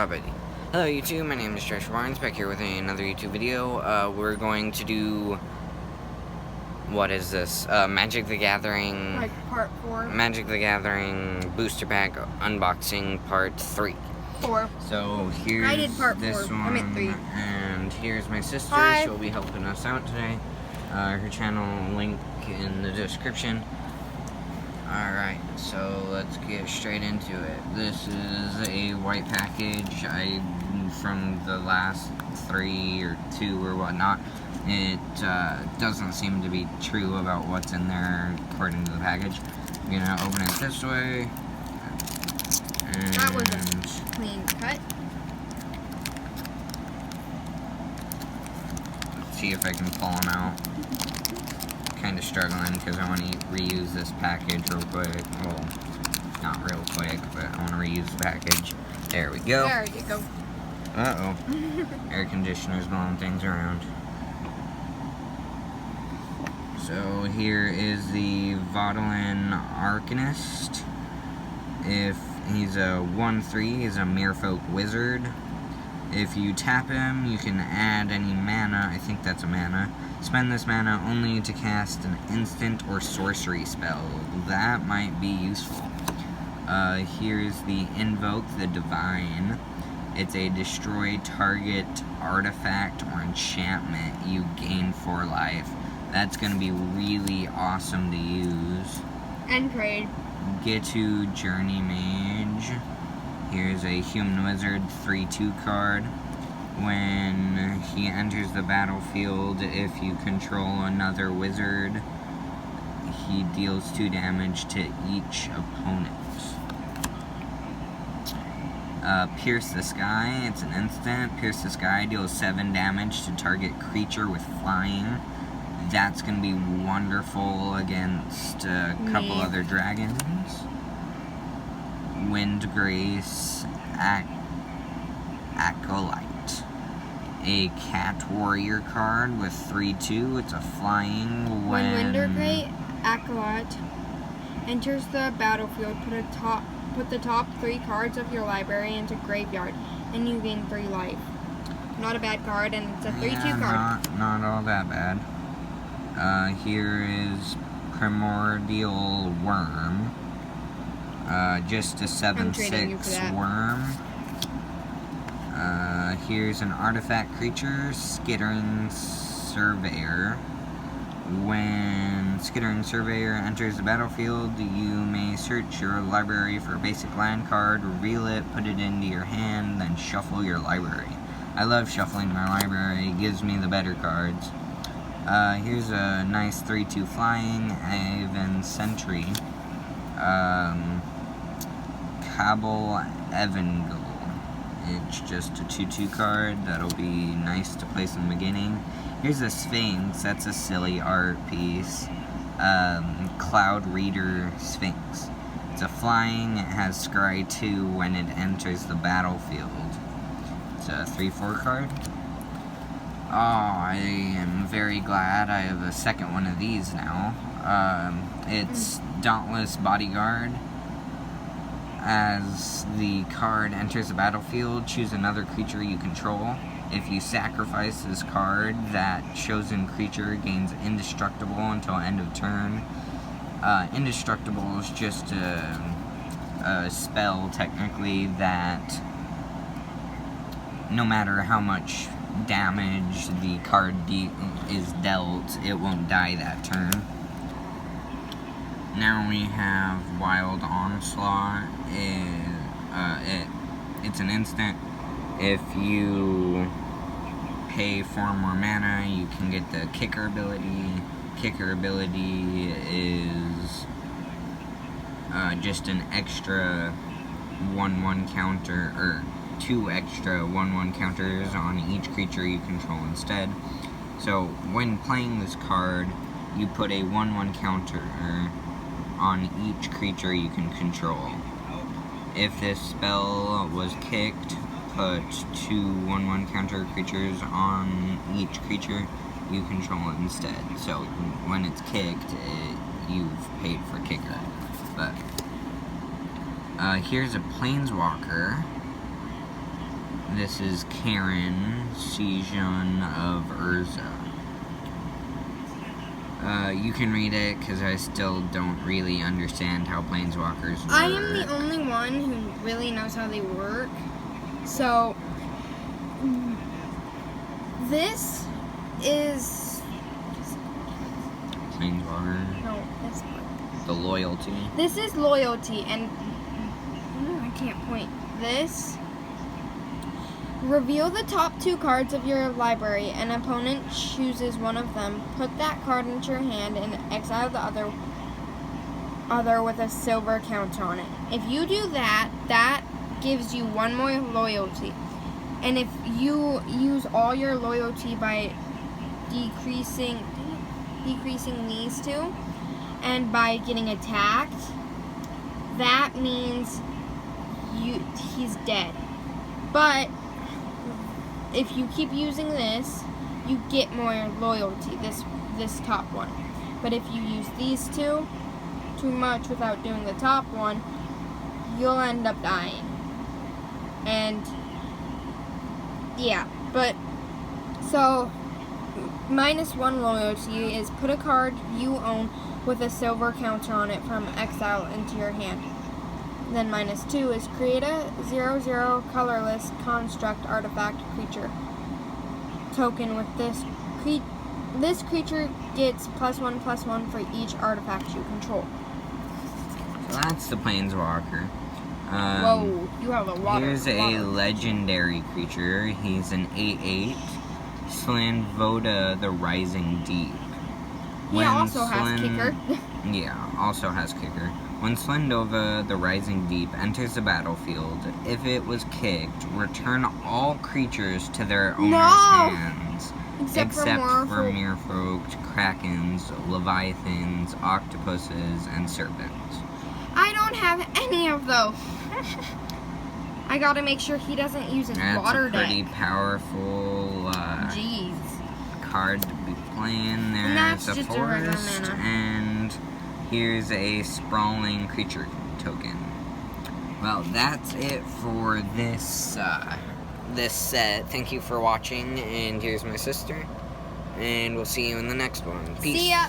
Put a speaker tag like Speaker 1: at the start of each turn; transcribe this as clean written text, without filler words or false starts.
Speaker 1: Buddy. Hello YouTube, my name is Joshua Barnes, back here with another YouTube video. We're going to do, what is this, Magic the Gathering,
Speaker 2: like part 4.
Speaker 1: Magic the Gathering Booster Pack Unboxing Part 3.
Speaker 2: 4.
Speaker 1: So here's
Speaker 2: I did part
Speaker 1: this
Speaker 2: 4.
Speaker 1: one,
Speaker 2: I meant 3.
Speaker 1: and here's my sister.
Speaker 2: Hi.
Speaker 1: She'll be helping us out today. Her channel link in the description. Alright, so let's get straight into it. This is a white package. From the last 3 or 2 or whatnot, it doesn't seem to be true about what's in there according to the package. I'm gonna open it this way. And
Speaker 2: That was a clean cut.
Speaker 1: let's see if I can pull them out. Kind of struggling because I want to reuse this package real quick. Well, not real quick, but I want to reuse the package. There we go.
Speaker 2: There you go.
Speaker 1: Uh-oh. Air conditioner's blowing things around. So here is the Vaudeline Arcanist. If he's a 1/3, he's a Merfolk Wizard. If you tap him, you can add any mana. I think that's a mana. Spend this mana only to cast an instant or sorcery spell. That might be useful. Here's the Invoke the Divine. It's a destroy target artifact or enchantment you gain 4 life. That's going to be really awesome to use.
Speaker 2: And trade.
Speaker 1: Gitu Journey Mage. Here's a Human Wizard 3/2 card. When he enters the battlefield, if you control another wizard, he deals 2 damage to each opponent. Pierce the Sky, it's an instant. Pierce the Sky deals 7 damage to target creature with flying. That's going to be wonderful against a couple other dragons. Windgrace Acolyte. A Cat Warrior card with 3/2. It's a flying.
Speaker 2: When Windgrace Acolyte enters the battlefield, put the top 3 cards of your library into graveyard, and you gain 3 life. Not a bad card, and it's a 3/2 card.
Speaker 1: Not all that bad. Here is Primordial Worm. Just a 7/6 worm. Here's an artifact creature, Skittering Surveyor. When Skittering Surveyor enters the battlefield, you may search your library for a basic land card, reveal it, put it into your hand, then shuffle your library. I love shuffling my library, it gives me the better cards. Here's a nice 3/2 flying, Aven Sentry. Cabal Evangel. It's just a 2/2 card. That'll be nice to place in the beginning. Here's a Sphinx. That's a silly art piece. Cloud Reader Sphinx. It's a flying. It has Scry 2 when it enters the battlefield. It's a 3/4 card. Oh, I am very glad I have a second one of these now. It's Dauntless Bodyguard. As the card enters the battlefield, choose another creature you control. If you sacrifice this card, that chosen creature gains Indestructible until end of turn. Indestructible is just a spell, technically, that no matter how much damage the card is dealt, it won't die that turn. Now we have Wild Onslaught. It's an instant. If you pay 4 more mana, you can get the Kicker ability. Kicker ability is just an extra 1/1 counter, or 2 extra 1/1 counters on each creature you control instead. So when playing this card, you put a 1/1 counter on each creature you can control. If this spell was kicked, put 2 1/1 counter creatures on each creature you control instead. So when it's kicked, you've paid for kicker. But here's a Planeswalker. This is Karen, Sejun of Urza. You can read it because I still don't really understand how planeswalkers work.
Speaker 2: I am the only one who really knows how they work. So, this is...
Speaker 1: Planeswalker.
Speaker 2: No, this one.
Speaker 1: The loyalty.
Speaker 2: This is loyalty, and... I can't point. This... Reveal the top 2 cards of your library. An opponent chooses one of them. Put that card into your hand and exile the other with a silver counter on it. If you do that, that gives you 1 more loyalty. And if you use all your loyalty by decreasing these 2, and by getting attacked, that means he's dead. But if you keep using this, you get more loyalty, this top one. But if you use these 2 too much without doing the top one, you'll end up dying. And yeah, but so -1 loyalty is put a card you own with a silver counter on it from exile into your hand. Then -2 is create a 0/0 colorless construct artifact creature token with this creature gets +1/+1 for each artifact you control.
Speaker 1: So that's the planeswalker.
Speaker 2: Whoa, you have a water.
Speaker 1: Here's a legendary creature. He's an 8/8. Slandvoda the Rising Deep.
Speaker 2: He also has kicker.
Speaker 1: Yeah, also has kicker. When Slandova the Rising Deep enters the battlefield, if it was kicked, return all creatures to their owner's hands. Except for Merfolk, Krakens, Leviathans, Octopuses, and Serpents.
Speaker 2: I don't have any of those. I gotta make sure he doesn't use his water deck.
Speaker 1: That's a pretty powerful
Speaker 2: Jeez.
Speaker 1: card to be playing. There's
Speaker 2: And that's
Speaker 1: a
Speaker 2: just a regular
Speaker 1: forest,
Speaker 2: mana.
Speaker 1: and here's a sprawling creature token. Well, that's it for this this set. Thank you for watching, and here's my sister, and we'll see you in the next one. Peace.
Speaker 2: See ya.